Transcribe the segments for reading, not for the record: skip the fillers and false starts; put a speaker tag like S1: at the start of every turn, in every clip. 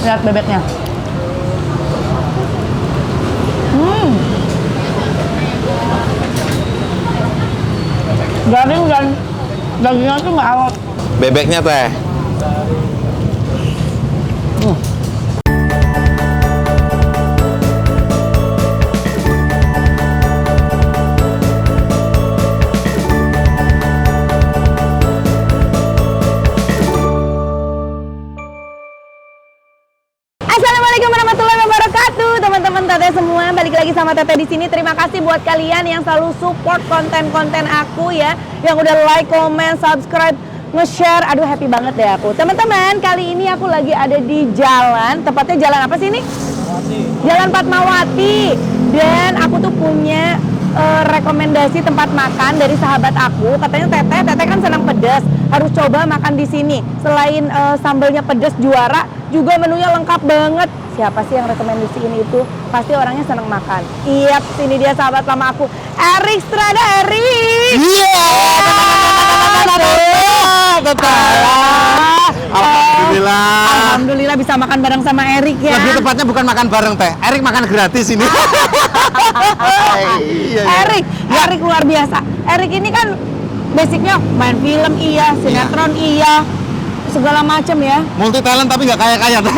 S1: Lihat bebeknya. Garing dan dagingnya tuh nggak alot.
S2: Bebeknya teh.
S1: Assalamualaikum warahmatullahi wabarakatuh, teman-teman Teteh semua. Balik lagi sama Teteh di sini. Terima kasih buat kalian yang selalu support konten-konten aku ya, yang udah like, comment, subscribe, nge-share. Aduh, happy banget deh aku. Teman-teman, kali ini aku lagi ada di jalan. Tepatnya jalan apa sih ini? Jalan Fatmawati. Dan aku tuh punya rekomendasi tempat makan dari sahabat aku. Katanya Teteh kan senang pedas, harus coba makan di sini. Selain sambalnya pedas juara, juga menunya lengkap banget. Siapa sih yang rekomendasi ini itu? Pasti orangnya senang makan. Iya, sini dia sahabat lama aku, Erik Strada. Erik.
S2: Iya. Alhamdulillah.
S1: Alhamdulillah bisa makan bareng sama Erik ya.
S2: Lebih tepatnya bukan makan bareng teh. Erik makan gratis ini.
S1: Erik luar biasa. Erik ini kan basicnya main film iya, sinetron iya, segala macam ya.
S2: Multi talent tapi nggak kaya-kaya teh.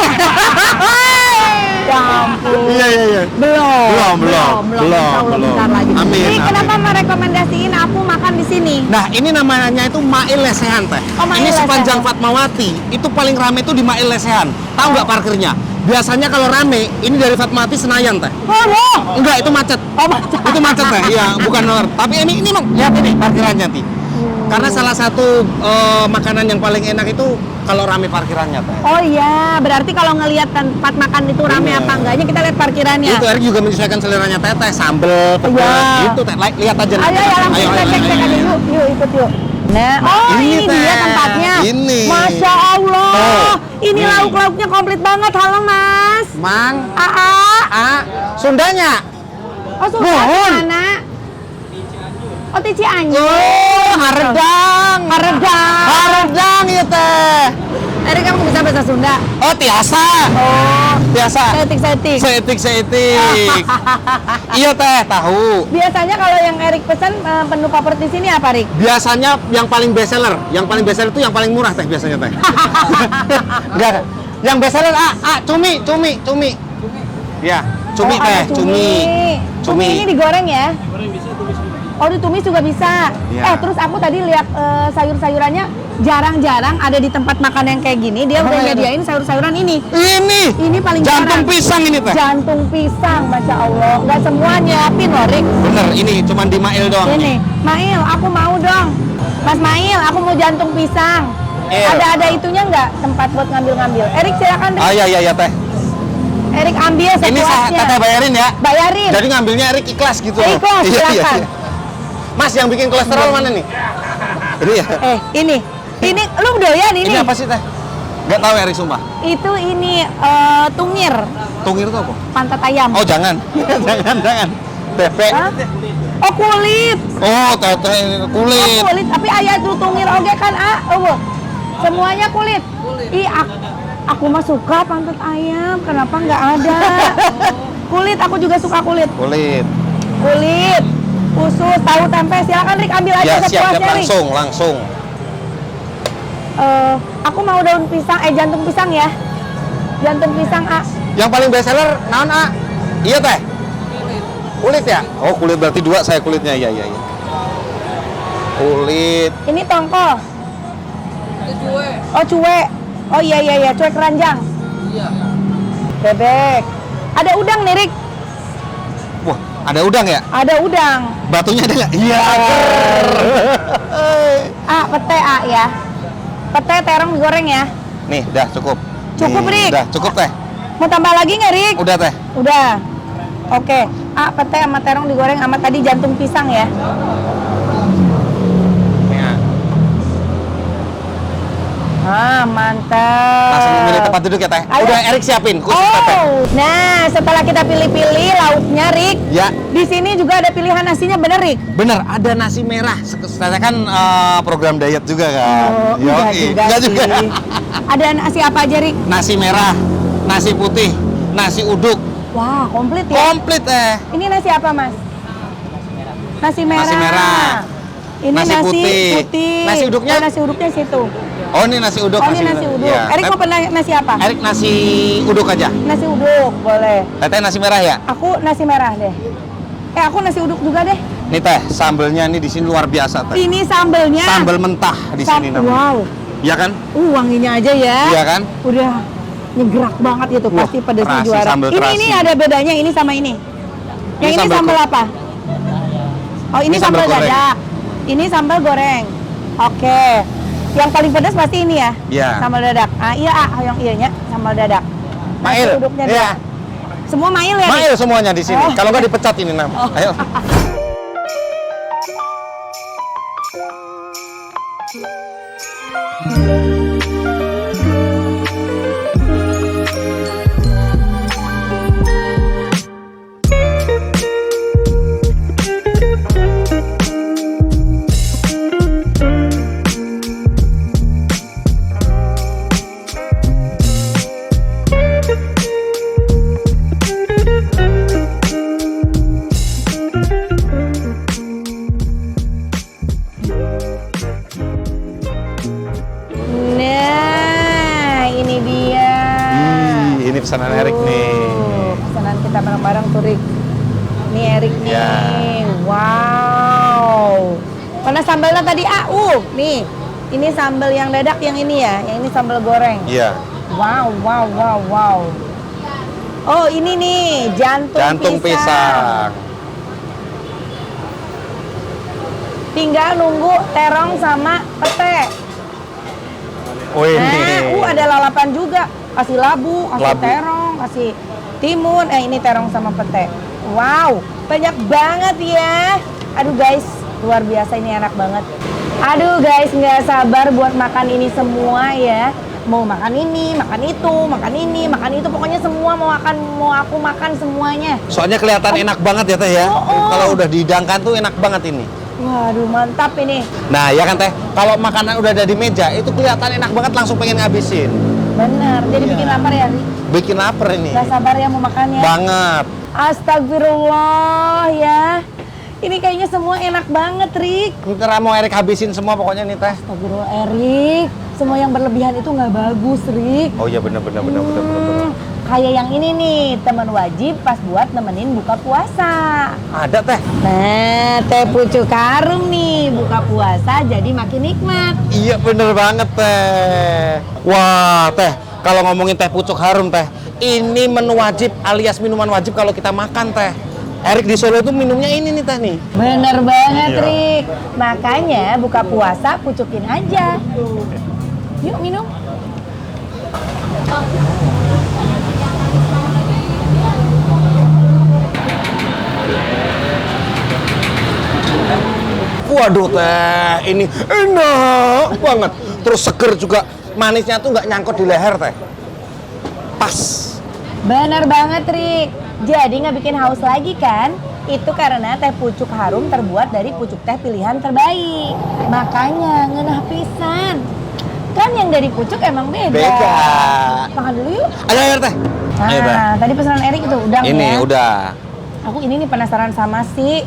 S1: Ya ampun.
S2: Iya. Belum.
S1: Bentar lagi.
S2: Amin.
S1: Jadi kenapa merekomendasiin aku makan di sini?
S2: Nah, ini namanya itu Mail Lesehan teh.
S1: Oh, Mail
S2: ini
S1: Lesehan.
S2: sepanjang Fatmawati, itu paling rame itu di Mail Lesehan. Tahu nggak parkirnya? Biasanya kalau rame, ini dari Fatmawati Senayan teh.
S1: Oh.
S2: Enggak, itu macet.
S1: Oh, macet.
S2: Itu macet teh. Iya, bukan luar. Tapi ini lihat ini parkirannya nih. Karena salah satu makanan yang paling enak itu kalau rame parkirannya teh.
S1: Oh iya, berarti kalau ngelihat tempat makan itu rame apa enggaknya kita lihat parkirannya.
S2: Itu Erik juga menyesuaikan seleranya teteh, sambel, pedas,
S1: Iya.
S2: gitu teh. Lihat aja.
S1: Ayo ya langsung kita cek aja yuk ikut yuk. Nah, ini
S2: Teh.
S1: dia tempatnya.
S2: Ini.
S1: Masya Allah.
S2: Oh,
S1: ini
S2: nih.
S1: lauk-lauknya komplit banget. Halo Mas.
S2: Mang,
S1: Aa.
S2: Sundanya.
S1: Oh susah
S2: Nuhun.
S1: mana? Oh di Cianjur.
S2: Oh, Haredang ya teh.
S1: Erik kamu bisa bahasa Sunda?
S2: Oh, tiasa.
S1: Oh.
S2: Biasa.
S1: Setik.
S2: Setik. Iya teh, tahu.
S1: Biasanya kalau yang Erik pesan menu favorit di sini apa, Rik?
S2: Biasanya yang paling best seller. Yang paling best seller itu yang paling murah teh biasanya teh. Enggak. Yang best seller cumi. Ya, cumi
S1: Oh,
S2: teh,
S1: ada Cumi ini digoreng ya? Oh, ditumis juga bisa.
S2: Iya.
S1: Terus aku tadi lihat sayur-sayurannya jarang-jarang ada di tempat makan yang kayak gini. Dia udah nyediain sayur-sayuran ini. Ini paling
S2: jantung
S1: jarang.
S2: pisang ini teh.
S1: Jantung pisang, Masya Allah. Nggak semua nyiapin loh, Rik.
S2: Bener, ini cuman di Mail doang.
S1: Ini, Mail, aku mau dong. Mas Mail, aku mau jantung pisang. Ada itunya nggak tempat buat ngambil-ngambil? Erik silakan, Rik.
S2: Iya teh.
S1: Erik ambil sepuasnya.
S2: Ini teteh bayarin ya.
S1: Bayarin.
S2: Jadi ngambilnya Erik ikhlas gitu.
S1: Ikhlas, silakan.
S2: Mas, yang bikin kolesterol mana nih? Ini ya.
S1: Ini lu doyan ini.
S2: Ini apa sih teh? Gak tahu Erik sumpah.
S1: Itu ini tungir,
S2: Tungir itu apa?
S1: pantat ayam.
S2: Oh jangan. jangan. Tepe.
S1: Hah? Oh kulit.
S2: Oh teteh kulit.
S1: Oh, kulit, tapi ayah tuh tungir oge kan semuanya kulit. Ih, aku mah suka pantat ayam, kenapa nggak ada? Kulit, aku juga suka kulit. Kulit, usus, tahu, tempe, silakan Rik ambil aja
S2: Ya siap
S1: sepuasnya, Rik.
S2: langsung.
S1: Aku mau daun pisang, jantung pisang ya. Jantung pisang
S2: Yang paling best seller naon Iya teh. Kulit ya? Oh kulit berarti dua saya kulitnya. Iya. Kulit.
S1: Ini tongkol. Cuek. Oh cuek. Oh iya, cuek keranjang. Iya. Bebek. Ada udang nih, Rik.
S2: Wah, ada udang ya?
S1: Ada udang.
S2: Batunya ada nggak? Iya.
S1: Pete ya. Pete terong digoreng ya.
S2: Nih, dah cukup.
S1: Cukup,
S2: Nih,
S1: Rik.
S2: Udah, cukup teh.
S1: Mau tambah lagi nggak, Rik?
S2: Udah teh.
S1: Udah. Oke. Pete sama terong digoreng sama tadi jantung pisang ya. Mantap.
S2: Langsung milih tempat duduk ya teh.
S1: Ayo.
S2: Udah Erik siapin khusus teteh.
S1: Nah setelah kita pilih-pilih lauknya, Rik.
S2: Ya.
S1: Di sini juga ada pilihan nasinya, bener, Rik?
S2: Bener, ada nasi merah. Saya kan program diet juga kan.
S1: Enggak juga.
S2: Enggak juga.
S1: Ada nasi apa aja, Rik?
S2: Nasi merah. nasi putih, nasi uduk.
S1: Wah, komplit ya.
S2: Komplit teh.
S1: Ini nasi apa, Mas? Nasi merah.
S2: Nasi merah.
S1: Ini
S2: Nasi
S1: nasi
S2: putih.
S1: putih.
S2: Nasi uduknya?
S1: Oh, nasi uduknya situ.
S2: Oh, ini nasi uduk.
S1: Oh, ini nasi uduk.
S2: Iya.
S1: Erik mau pernah nasi apa?
S2: Erik nasi uduk aja.
S1: Nasi uduk, boleh.
S2: Teteh nasi merah ya?
S1: Aku nasi merah deh. Aku nasi uduk juga deh.
S2: Nih teh, sambelnya nih di sini luar biasa teh.
S1: Ini sambelnya.
S2: Sambel mentah di sini namanya.
S1: Wow.
S2: Iya kan?
S1: Wanginya aja ya.
S2: Iya kan?
S1: Udah nyegerak banget gitu,
S2: Wah,
S1: pasti pedasnya
S2: terasi,
S1: juara.
S2: sambal
S1: Ini
S2: terasi.
S1: ada bedanya ini sama ini. Yang ini
S2: sambal
S1: sambal apa? Oh, ini
S2: Ini sambal
S1: sambal
S2: goreng.
S1: dadak. Ini sambal goreng. Oke. Yang paling pedas pasti ini ya?
S2: Iya.
S1: Sambal dadak. Ah, iya, yang iyanya sambal dadak. Nasi
S2: Mail.
S1: uduknya
S2: Iya.
S1: dua. Semua mail ya?
S2: Mail semuanya di sini.
S1: Oh.
S2: Kalau nggak dipecat ini nam.
S1: Oh.
S2: Ayo.
S1: Nah, ini dia.
S2: Ini pesanan Erik nih.
S1: Pesanan kita bareng-bareng tuh, Rik. Ini Erik nih.
S2: Ya.
S1: Wow. Mana sambalnya tadi? Nih. Ini sambal yang dadak yang ini ya. Yang ini sambal goreng.
S2: Iya.
S1: Wow, wow, wow, wow. Oh, ini nih jantung
S2: pisang.
S1: Tinggal nunggu terong sama pete.
S2: Oh ini.
S1: Nah, ada lalapan juga. Kasih labu, kasih
S2: Labu.
S1: terong, kasih timun. Ini terong sama pete. Wow, banyak banget ya. Aduh guys, luar biasa, ini enak banget. Aduh guys, nggak sabar buat makan ini semua ya. Mau makan ini, makan itu, makan ini, makan itu. Pokoknya semua mau aku makan semuanya.
S2: Soalnya kelihatan enak banget ya teh ya.
S1: Oh.
S2: Kalau udah dihidangkan tuh enak banget ini.
S1: Waduh, mantap ini.
S2: Nah ya kan teh, kalau makanan udah ada di meja itu kelihatan enak banget, langsung pengen ngabisin.
S1: Bener, jadi bikin lapar ya.
S2: Bikin lapar ini.
S1: Gak sabar ya mau makan ya.
S2: Banget.
S1: Astagfirullah ya. Ini kayaknya semua enak banget, Rik.
S2: Ntar mau Erik habisin semua pokoknya nih teh.
S1: Astagfirullah, Erik. Semua yang berlebihan itu nggak bagus, Rik.
S2: Oh iya bener.
S1: Kayak yang ini nih, teman wajib pas buat nemenin buka puasa.
S2: Ada teh.
S1: Nah, teh pucuk harum nih, buka puasa jadi makin nikmat.
S2: Iya bener banget teh. Wah teh, kalau ngomongin teh pucuk harum teh, ini menu wajib alias minuman wajib kalau kita makan teh. Erik di Solo tuh minumnya ini nih teh nih.
S1: Bener banget,
S2: Iya.
S1: Rik. Makanya buka puasa pucukin aja. Yuk minum.
S2: Waduh teh, ini enak banget. Terus seger juga, manisnya tuh nggak nyangkut di leher teh. Pas.
S1: Bener banget, Rik. Jadi nggak bikin haus lagi kan? Itu karena teh pucuk harum terbuat dari pucuk teh pilihan terbaik. Makanya ngenah pisan. Kan yang dari pucuk emang beda.
S2: Beda.
S1: Makan dulu yuk.
S2: Ayo teh. Ayo teh.
S1: Nah, tadi pesanan Erik itu udang
S2: Ini
S1: ya.
S2: udah.
S1: Aku ini nih penasaran sama si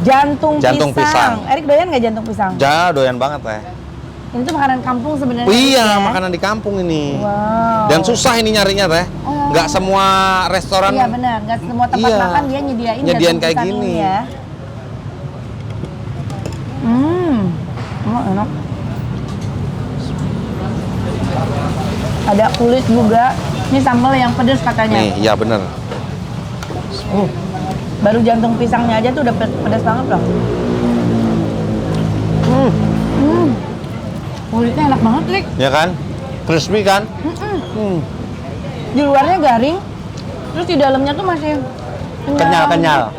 S1: jantung pisang. Erik doyan nggak jantung pisang?
S2: Doyan banget teh.
S1: Ini tuh makanan kampung sebenarnya.
S2: Iya,
S1: ya?
S2: makanan di kampung ini.
S1: Wow.
S2: Dan susah ini nyarinya teh.
S1: Oh.
S2: Nggak semua restoran.
S1: Iya benar, nggak semua tempat
S2: Iya.
S1: makan dia nyediain
S2: Nyediain
S1: jantung
S2: kayak
S1: pisang
S2: gini.
S1: ini ya. Enak. Ada kulit juga. Ini sambal yang pedas katanya.
S2: Nih, iya bener.
S1: Baru jantung pisangnya aja tuh udah pedas banget loh. Kulitnya enak banget, Rik.
S2: Ya kan? Crispy kan?
S1: Di luarnya garing, terus di dalamnya tuh masih
S2: Kenyal.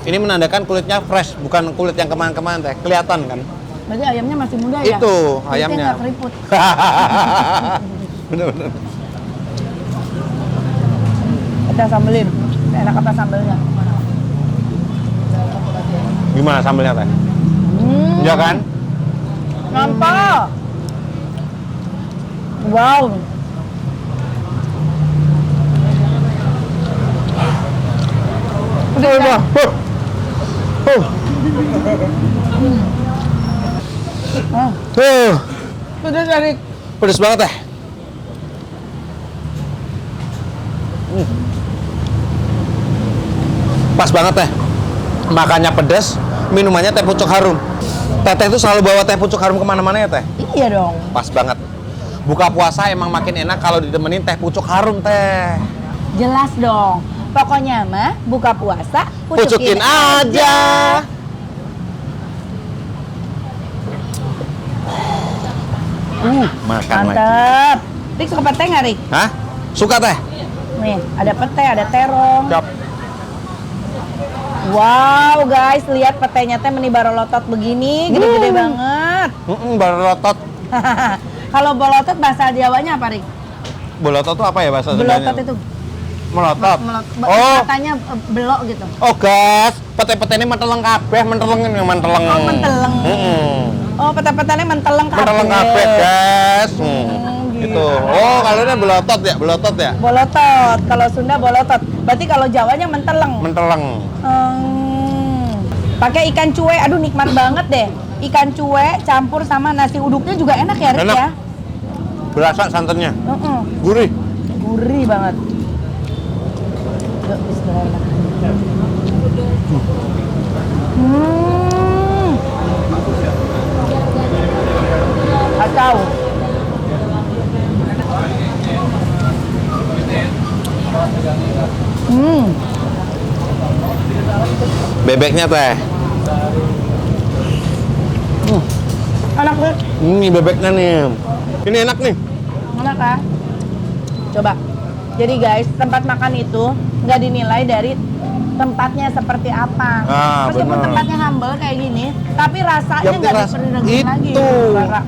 S2: Ini menandakan kulitnya fresh, bukan kulit yang kemarin-kemarin teh. Kelihatan kan?
S1: Berarti ayamnya masih muda ya?
S2: Itu,
S1: Kulitnya
S2: ayamnya.
S1: nggak keriput.
S2: Bener-bener.
S1: Kita sambelin. Enak apa sambelnya?
S2: Gimana sambelnya teh? Ya kan?
S1: Nampak. Wow. Udah. Udah dari
S2: Pedes banget teh. Pas banget teh. Makannya pedas, minumannya teh pucuk harum. Teteh itu selalu bawa teh pucuk harum kemana-mana ya teh?
S1: Iya dong.
S2: Pas banget. Buka puasa emang makin enak kalau ditemenin teh pucuk harum teh.
S1: Jelas dong. Pokoknya mah buka puasa
S2: Pucukin aja. Makan lagi.
S1: Mantep. Rik suka pete nggak Rik?
S2: Hah? Suka teh?
S1: Nih, ada pete, ada terong.
S2: Siap.
S1: Wow guys, lihat petenya teh meni barolotot begini, gede-gede banget.
S2: Bolotot.
S1: Kalau bolotot bahasa Jawanya apa Rik?
S2: Bolotot itu apa ya bahasa Sundanya?
S1: Belotot itu.
S2: Melotot.
S1: Oh. Katanya belok gitu.
S2: Oh gas, pete-pete ini menteleng kabeh, menteleng ini menteleng.
S1: Oh, menteleng. Oh, pete-petenya menteleng kabeh.
S2: Menteleng kabeh, gas.
S1: Gitu.
S2: Gitu. Oh, kalau ini belotot ya, belotot ya.
S1: Bolotot, kalau Sunda bolotot. Berarti kalau Jawanya menteleng.
S2: Menteleng.
S1: Pakai ikan cuek, aduh nikmat banget deh. Ikan cuek campur sama nasi uduknya juga enak ya, Rik
S2: Enak.
S1: ya?
S2: Berasa santannya. Gurih.
S1: Gurih banget. Yuk, bismillahirrahmanirrahim. Kacau.
S2: Bebeknya teh.
S1: Enak banget.
S2: Ini bebeknya nih. Ini enak nih.
S1: Enak kan? Coba. Jadi guys, tempat makan itu nggak dinilai dari tempatnya seperti apa. Meskipun
S2: bener.
S1: tempatnya humble kayak gini, tapi rasanya
S2: Yang
S1: nggak
S2: keras
S1: diperdaging lagi.
S2: itu.
S1: Rara.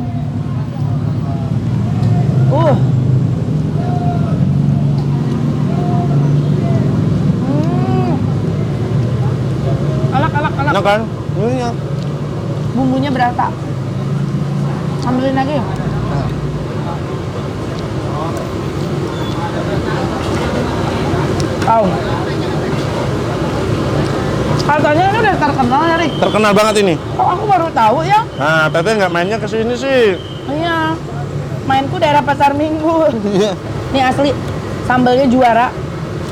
S1: Enak.
S2: Enak kan? Ini
S1: Bumbunya berasa. Ambilin lagi. Tahu. Katanya ini udah terkenal ya, Rik?
S2: terkenal banget ini.
S1: Oh, aku baru tahu ya.
S2: Nah, teteh nggak mainnya ke sini sih.
S1: Iya. Mainku daerah Pasar Minggu.
S2: Iya.
S1: Nih asli, sambalnya juara.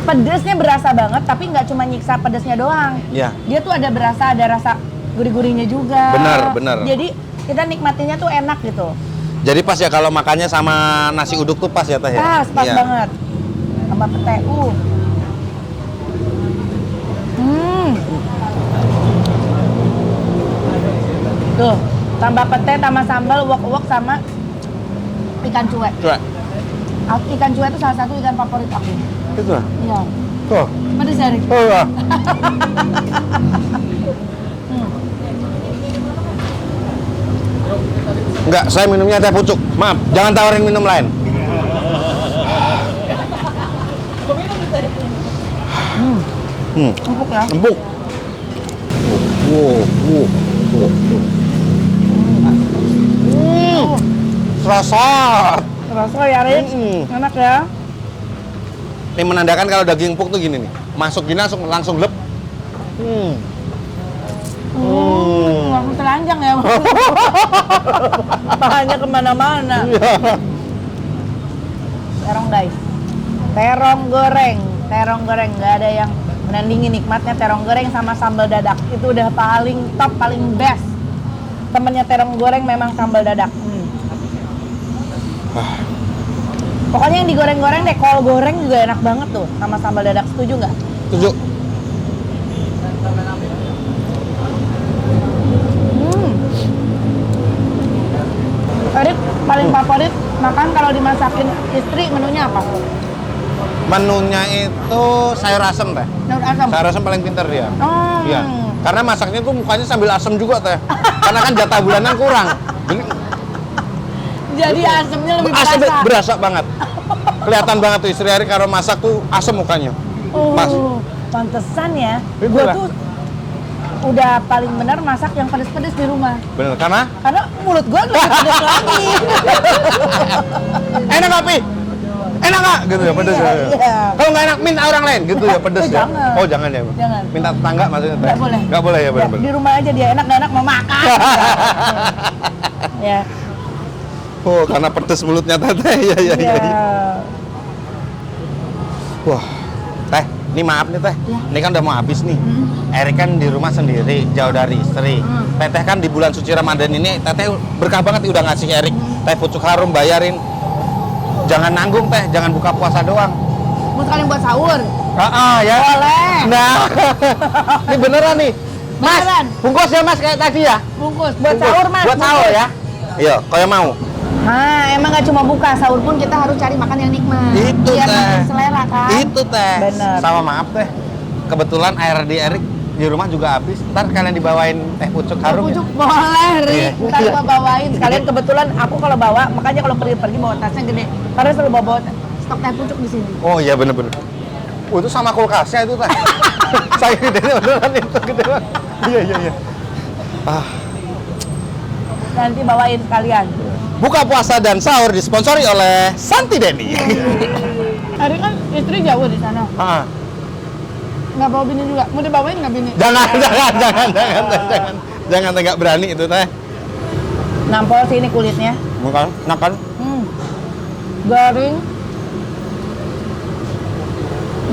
S1: Pedesnya berasa banget, tapi nggak cuma nyiksa pedesnya doang.
S2: Iya.
S1: Dia tuh ada rasa gurih-gurihnya juga.
S2: Benar.
S1: Jadi kita nikmatinya tuh enak gitu.
S2: Jadi pas ya kalau makannya sama nasi uduk tuh pas ya teh ya?
S1: Pas
S2: Iya.
S1: banget. Sama pete. Tuh, tambah pete, tambah sambal, wok-wok sama ikan cuek.
S2: Cuek.
S1: Ikan cuek itu salah satu ikan favorit aku.
S2: Itu lah.
S1: Iya.
S2: Tuh.
S1: Pedes ya, Rik?
S2: Oh ya. Enggak, saya minumnya teh pucuk. Maaf, jangan tawarin minum lain.
S1: Empuk ya?
S2: Empuk. Wow. Serasa.
S1: Rasa ya, Rik? Enak ya?
S2: Ini menandakan kalau daging empuk tuh gini nih. Masuk gini langsung lep.
S1: Langsung telanjang ya? Bahannya kemana-mana. Terong guys. Terong goreng. Nggak ada yang menandingi nikmatnya terong goreng sama sambal dadak. Itu udah paling top, paling best. Temennya terong goreng memang sambal dadak. Pokoknya yang digoreng-goreng deh, kol goreng juga enak banget tuh sama sambal dadak. Setuju nggak?
S2: Setuju.
S1: Erik, paling favorit makan kalau dimasakin istri menunya apa?
S2: Menunya itu sayur asem teh.
S1: Daun asam.
S2: Sayur asem paling pintar dia.
S1: Oh.
S2: Iya. Karena masaknya tuh mukanya sambil asem juga teh. Karena kan jatah bulanan kurang.
S1: Jadi asemnya lebih
S2: Asem
S1: berasa.
S2: berasa banget. Kelihatan banget tuh istri Ari kalau masak tuh asem mukanya. Pas.
S1: Pantesan ya.
S2: Itu
S1: Gue
S2: lah.
S1: tuh udah paling benar masak yang pedes-pedes di rumah.
S2: Bener, karena
S1: Karena mulut gue lebih pedes lagi.
S2: enak tapi Enak nggak? Gitu ya, pedes ya.
S1: Iya.
S2: Kalau nggak enak, minta orang lain. Gitu ya, pedes ya.
S1: Jangan.
S2: Oh, jangan ya.
S1: Jangan.
S2: Minta tetangga maksudnya.
S1: Nggak boleh.
S2: Nggak boleh ya,
S1: Ya,
S2: benar-benar.
S1: di rumah aja dia enak nggak enak mau makan. Ya.
S2: Oh, karena pedes mulutnya teteh. Iya, iya, iya.
S1: Iya.
S2: Wah, teh, ini maaf nih teh.
S1: Ya.
S2: Ini kan udah mau habis nih. Erik kan di rumah sendiri, jauh dari istri. Teteh kan di bulan suci Ramadan ini, teteh berkah banget udah ngasih Erik teh pucuk harum, bayarin. Jangan nanggung teh, jangan buka puasa doang.
S1: Mau sekalian buat sahur.
S2: Ya.
S1: Boleh.
S2: Nah, ini beneran nih. Mas,
S1: Beneran.
S2: bungkus ya mas kayak tadi ya.
S1: Bungkus buat
S2: Bungkus.
S1: sahur mas.
S2: Buat sahur ya. Iya, kayak mau.
S1: Nah, emang nggak cuma buka, sahur pun kita harus cari makan yang nikmat.
S2: Itu
S1: biar
S2: teh.
S1: makin selera kan.
S2: Itu teh.
S1: Bener.
S2: Sama maaf teh. Kebetulan air di Erik di rumah juga habis. Ntar kalian dibawain teh pucuk harum.
S1: Pucuk boleh, Ri.
S2: Iya.
S1: Ntar gua bawain. Sekalian kebetulan aku kalau bawa, makanya kalau pergi-pergi bawa tasnya gede. Karena selalu bawa stok teh pucuk di sini.
S2: Oh iya bener-bener. Oh, itu sama kulkasnya itu teh. Saya gedenya beneran itu gede banget. Iya iya iya.
S1: Nanti bawain sekalian.
S2: Buka puasa dan sahur disponsori oleh Santi Deni.
S1: Hari kan istri jauh di sana.
S2: Ah.
S1: Nggak bawa bini juga. Mau dibawain nggak bini?
S2: Jangan jangan teh, nggak berani itu teh.
S1: Nampol sini kulitnya.
S2: Bukan, nakan.
S1: Garing.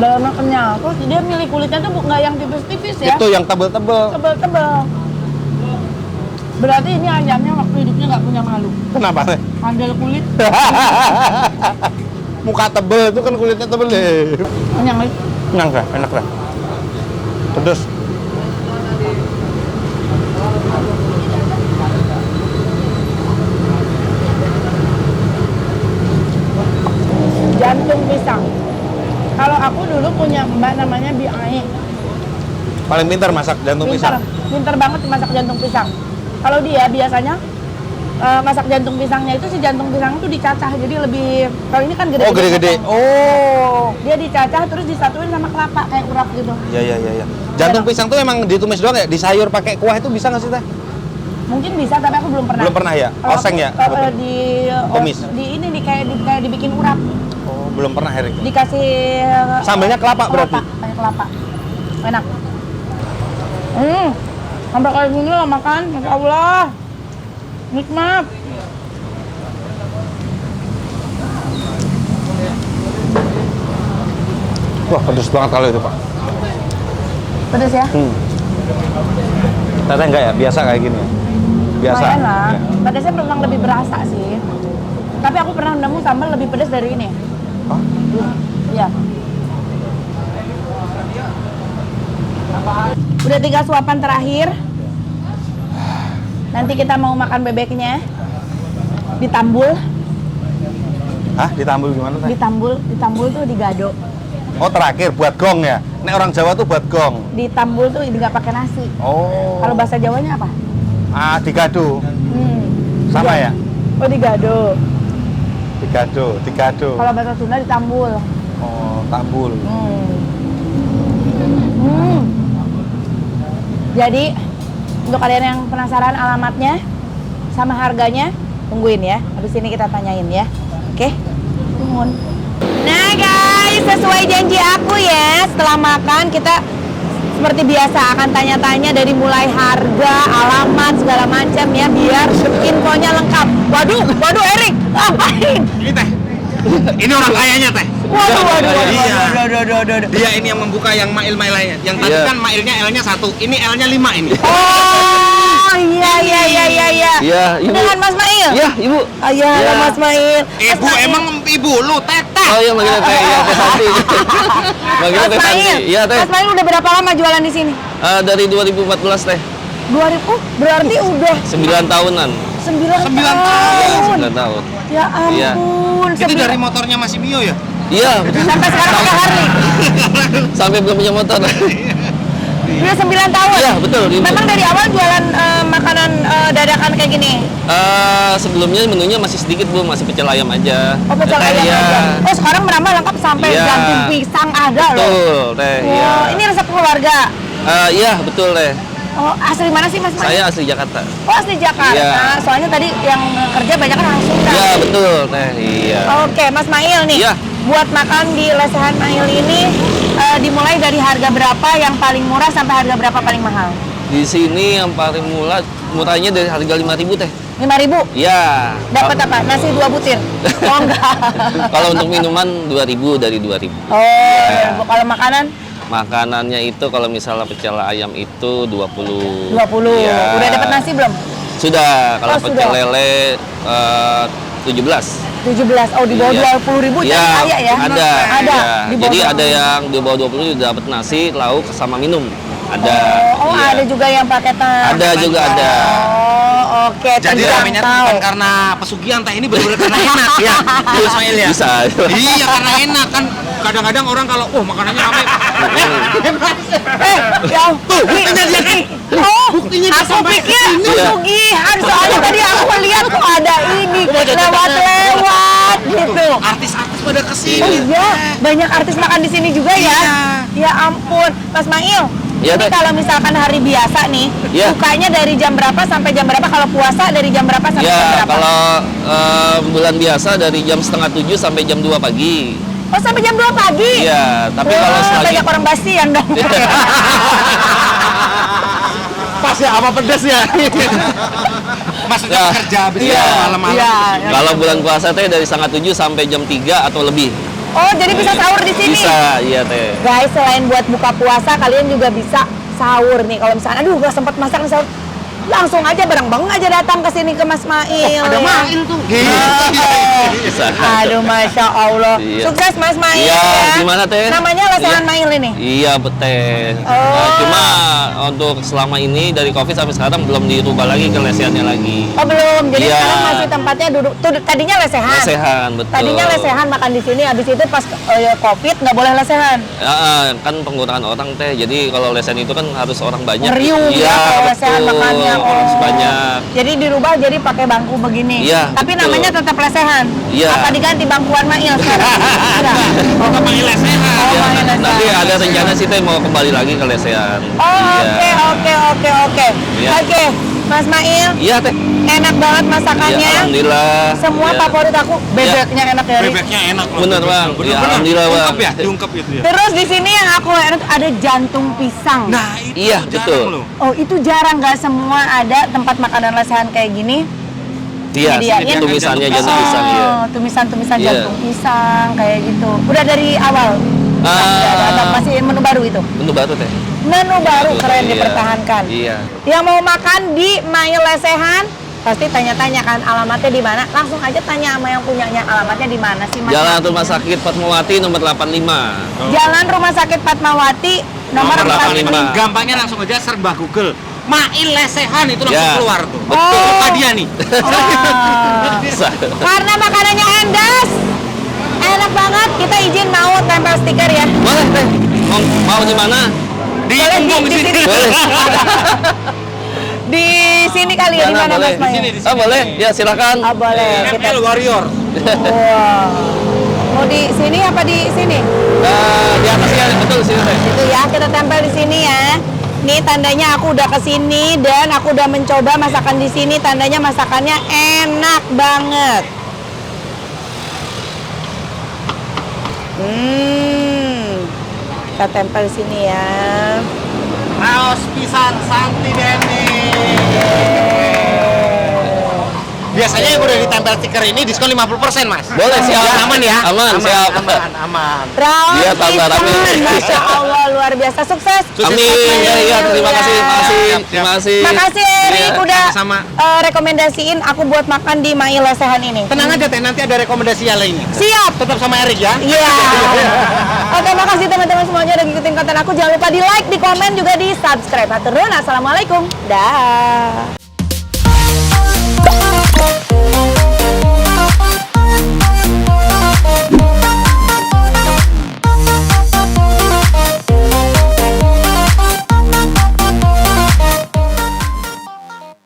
S1: Dalamnya kenyal. Terus dia milih kulitnya tuh nggak yang tipis-tipis ya.
S2: Itu yang tebel-tebel.
S1: Tebel-tebel. Berarti ini ayamnya waktu hidupnya nggak punya malu.
S2: Kenapa teh?
S1: Handel kulit.
S2: Muka tebel itu kan kulitnya tebel deh.
S1: Kenyang nih.
S2: Enak dah, enak dah. Pedes.
S1: Jantung pisang. Kalau aku dulu punya mbak namanya Bi Ai.
S2: Paling pintar masak jantung pisang.
S1: Pinter banget masak jantung pisang. Kalau dia biasanya masak jantung pisangnya itu si jantung pisang itu dicacah jadi lebih, kalau ini kan gede.
S2: Oh, gede-gede. Oh.
S1: Dia dicacah terus disatuin sama kelapa kayak urap gitu.
S2: Iya iya iya iya. Jantung pisang tuh emang ditumis doang ya? Di sayur pakai kuah itu bisa nggak sih teh?
S1: Mungkin bisa tapi aku belum pernah.
S2: Belum pernah ya?
S1: Kalau
S2: Oseng
S1: aku,
S2: ya? Tumis.
S1: Di ini kayak dibikin urap.
S2: Oh, belum pernah Erik.
S1: Dikasih
S2: Sambelnya kelapa berarti?
S1: Pakai kelapa. Enak. Sampai kayak gini lah makan, Masya Allah. Nikmat.
S2: Wah, pedes banget kalau itu, Pak.
S1: Pedes ya?
S2: Teteh enggak ya? Biasa kayak gini ya? Biasa.
S1: Lumayan lah.
S2: Ya.
S1: Pedesnya memang lebih berasa sih. Tapi aku pernah nemu sambal lebih pedas dari ini.
S2: Oh?
S1: Iya. Udah 3 suapan terakhir. Nanti kita mau makan bebeknya. Ditambul.
S2: Hah? Ditambul gimana, Teh?
S1: Ditambul tuh digado.
S2: Oh, terakhir buat gong ya? Nek orang Jawa tuh buat gong.
S1: Ditambul tuh nggak pakai nasi.
S2: Oh.
S1: Kalau bahasa Jawanya apa?
S2: Digado. Sama ya?
S1: Oh, digado.
S2: Digado.
S1: Kalau bahasa Sunda ditambul.
S2: Oh, tambul.
S1: Jadi untuk kalian yang penasaran alamatnya sama harganya, tungguin ya. Habis ini kita tanyain ya. Oke? Tungguin. Nah guys, sesuai janji aku ya, setelah makan kita seperti biasa akan tanya-tanya dari mulai harga, alamat, segala macam ya, biar infonya lengkap. Waduh Erik, ngapain?
S2: Ini Teh. Ini orang kayanya, Teh.
S1: Waduh.
S2: Dia ini yang membuka yang mail-mail lainnya. Yang tadi kan mailnya L-nya 1, ini L-nya 5 ini.
S1: Oh, iya.
S3: Iya, Ibu.
S1: Dengan Mas Mail?
S3: Iya, Ibu.
S1: Iya,
S3: Iya.
S1: Mas Mail.
S2: Ibu, emang ibu lu teteh.
S3: Oh iya, manggilnya Teh. Iya, Teh Santi. Manggilnya Teh Santi. Iya, Teh.
S1: Mas Mail udah berapa lama jualan di sini?
S3: Dari 2014, Teh.
S1: 2000, berarti udah
S3: 9 tahunan.
S1: 9
S2: 9
S1: tahun.
S3: 9 tahun.
S1: Ya
S3: Iya.
S1: ampun.
S2: Itu dari motornya Mas Mio ya?
S3: Iya, betul.
S1: Sampai sekarang pakai Harley.
S3: Sampai belum punya motor.
S1: Udah 9 tahun.
S3: Iya, betul. Ibu.
S1: Memang dari awal jualan makanan dadakan kayak gini.
S3: Sebelumnya menunya masih sedikit, Bu, masih pecel ayam aja.
S1: Oh, pecel
S3: Teh,
S1: ayam
S3: iya.
S1: aja. Oh, sekarang menambah lengkap sampai
S3: Iya.
S1: jantung pisang ada loh.
S3: Betul, Teh. Iya.
S1: Wah, ini resep keluarga.
S3: Iya, betul, Teh.
S1: Oh, asli mana sih Mas?
S3: Saya asli Jakarta.
S1: Oh, asli Jakarta.
S3: Iya.
S1: Soalnya tadi yang kerja banyak kan orang Sunda.
S3: Iya, betul, Teh. Iya.
S1: Oke, Mas Mail nih.
S3: Iya.
S1: buat makan di Lesehan Mail ini dimulai dari harga berapa yang paling murah sampai harga berapa paling mahal?
S3: Di sini yang paling murahnya dari harga 5.000 teh.
S1: 5.000?
S3: Ya.
S1: Dapat apa? Nasi 2 butir? Oh enggak.
S3: Kalau untuk minuman 2.000 dari 2.000.
S1: Oh, kalau makanan?
S3: Makanannya itu kalau misalnya pecel ayam itu 20.
S1: 20.
S3: Ya.
S1: Udah dapat nasi belum?
S3: Sudah. Kalau
S1: Oh,
S3: pecel
S1: sudah.
S3: lele 17.
S1: 17. Oh, di bawah
S3: Iya.
S1: 20.000
S3: Ya,
S1: jadi kaya ya?
S3: ada.
S1: Ada.
S3: Ya.
S1: Di bawah
S3: Jadi
S1: 20.000.
S3: ada yang di bawah 20 juga dapat nasi, lauk sama minum. Ada.
S1: Oh,
S3: Iya.
S1: ada juga yang paketan.
S3: Ada juga ada.
S1: Oh, oke.
S2: Jadi ramenya tuh bukan karena pesugihan teh, ini benar-benar karena enak ya. Iya Ismail ya.
S3: Bisa.
S2: Iya karena enak kan. Kadang-kadang orang kalau makanannya ramai.
S1: Ya, buktinya dia kan. Oh, aku pikir pesugihan. Soalnya tadi aku lihat kok ada ini lewat-lewat gitu.
S2: Artis-artis pada
S1: Oh
S2: kesini.
S1: iya, banyak artis makan di sini juga ya. Ya ampun, Mas Mail.
S3: Iya,
S1: Ini
S3: Teh.
S1: kalau misalkan hari biasa nih,
S3: Iya.
S1: bukanya dari jam berapa sampai jam berapa? Kalau puasa dari jam berapa sampai jam
S3: Ya,
S1: berapa?
S3: kalau bulan biasa dari jam setengah 7 sampai jam 2 pagi.
S1: Oh, sampai jam 2 pagi?
S3: Iya, tapi
S1: Wah,
S3: kalau selagi
S1: banyak orang basian dong.
S2: Pas ya apa pedas ya? Maksudnya
S3: Ya.
S2: kerja habis
S3: Iya.
S2: malam-malam.
S1: Iya.
S3: kalau bulan puasa teh dari setengah 7 sampai jam 3 atau lebih.
S1: Oh, jadi bisa sahur di sini?
S3: Bisa, iya teh.
S1: Guys, selain buat buka puasa, kalian juga bisa sahur nih. Kalau misalnya, aduh, gak sempat masak nih sahur, langsung aja bareng-bareng aja datang ke sini ke Mas Mail.
S2: Ada
S1: ya.
S2: Mail tuh.
S3: Bisa.
S1: Aduh, Masya Allah.
S3: Iya.
S1: Sukses Mas Mail
S3: Iya,
S1: ya.
S3: gimana, Teh?
S1: Namanya Lesehan
S3: Iya.
S1: Mail ini?
S3: Iya, betul.
S1: Oh.
S3: Cuma untuk selama ini dari Covid sampai sekarang belum dirubah lagi ke lesehannya lagi.
S1: Oh, belum. Jadi
S3: Iya.
S1: sekarang masih tempatnya duduk. Tuh, tadinya Lesehan.
S3: Lesehan, betul.
S1: Tadinya Lesehan makan di sini, habis itu pas Covid nggak boleh Lesehan.
S3: Ya, kan penggunaan orang teh. Jadi kalau lesehan itu kan harus orang banyak.
S1: Meriung
S3: Iya,
S1: ya kalau Lesehan
S3: betul.
S1: makannya.
S3: Orang
S1: Oh.
S3: banyak.
S1: Jadi dirubah jadi pakai bangku begini.
S3: Iya,
S1: Tapi
S3: betul.
S1: namanya tetap Lesehan.
S3: Iya.
S1: Apa diganti bangkuan Mail sekarang? Ada.
S2: Kita panggil lesehan.
S1: Oh,
S3: Ya,
S1: Mail Lesehan.
S3: nanti ada rencana sih teh mau kembali lagi ke lesehan.
S1: Oh,
S3: Iya.
S1: oke.
S3: Iya.
S1: Oke, Mas Mail,
S3: Iya teh.
S1: enak banget masakannya.
S3: Ya, alhamdulillah.
S1: Semua
S3: Ya.
S1: favorit aku, bebeknya enak ya. Ri.
S2: Bebeknya enak loh.
S3: Bener, Bang.
S2: Bener,
S3: Ya,
S2: bener.
S3: alhamdulillah, Bang.
S2: Diungkep ya, diungkep itu ya.
S1: Terus di sini yang aku enak ada jantung pisang.
S2: Nah, itu
S3: Iya,
S2: jarang
S3: betul.
S2: loh.
S1: Oh, itu jarang, nggak semua ada tempat makanan lesehan kayak gini.
S3: Iya,
S1: Jadi ya,
S3: sedikit
S1: ya.
S3: tumisannya
S2: Jantung
S3: jantung pisang ya.
S1: Oh, tumisan-tumisan
S3: Iya.
S1: jantung pisang kayak gitu. Udah dari awal. Atau masih menu baru itu?
S3: Menu baru teh.
S1: Menu baru keren
S3: Iya.
S1: dipertahankan.
S3: Iya.
S1: Yang mau makan di Mail Lesehan pasti tanya-tanya kan alamatnya di mana. Langsung aja tanya sama yang punyanya alamatnya di mana sih Mas?
S3: Jalan Rumah Sakit Fatmawati nomor 85.
S1: Jalan Rumah Sakit Fatmawati nomor
S3: Nomor
S1: 45.
S3: 85.
S2: Gampangnya langsung aja serbah Google. Mail lesehan itu langsung
S3: Ya.
S2: keluar tuh.
S3: Betul.
S2: Apa dia nih?
S1: Wah.
S3: Bisa.
S1: Karena makanannya endas. Enak banget. Kita izin mau tempel stiker ya.
S3: Boleh teh. Mau di mana?
S2: Di
S1: Boleh
S2: punggung
S1: di
S2: sini.
S1: sini.
S3: Boleh.
S1: Di sini kali ya di
S3: Jangan,
S1: mana
S3: boleh.
S1: Mas Mail?
S2: Di sini, di
S3: Oh, boleh. Ya, silakan.
S1: Oh, boleh. Kita
S2: ML Warrior.
S1: Wow. Mau di sini apa di sini?
S3: Di atas ya, betul sini teh.
S1: Itu ya, kita tempel di sini ya. Nih tandanya aku udah kesini dan aku udah mencoba masakan di sini. Tandanya masakannya enak banget. Kita tempel di sini ya.
S2: Raos pisan Santi Deni. Biasanya yang udah ditempel stiker ini diskon 50%, Mas.
S3: Boleh, siap.
S2: Aman ya?
S3: Aman, siap.
S2: Aman.
S1: Raos
S3: Iya, tambah
S1: pisan.
S3: rame.
S1: Masya Allah, luar biasa. Sukses.
S3: Amin. Ya, iya, terima kasih. Terima kasih.
S1: Makasih Erik
S3: Iya.
S1: udah
S2: sama-sama.
S1: rekomendasiin aku buat makan di Mail Lesehan ini.
S2: Tenang aja Teh, nanti ada rekomendasi yang lainnya.
S1: Siap.
S2: Tetap sama Erik ya.
S1: Iya. Oke, makasih teman-teman semuanya udah ngikutin konten aku. Jangan lupa di like, di komen, juga di subscribe. Hatur nuhun. Assalamualaikum. Dah.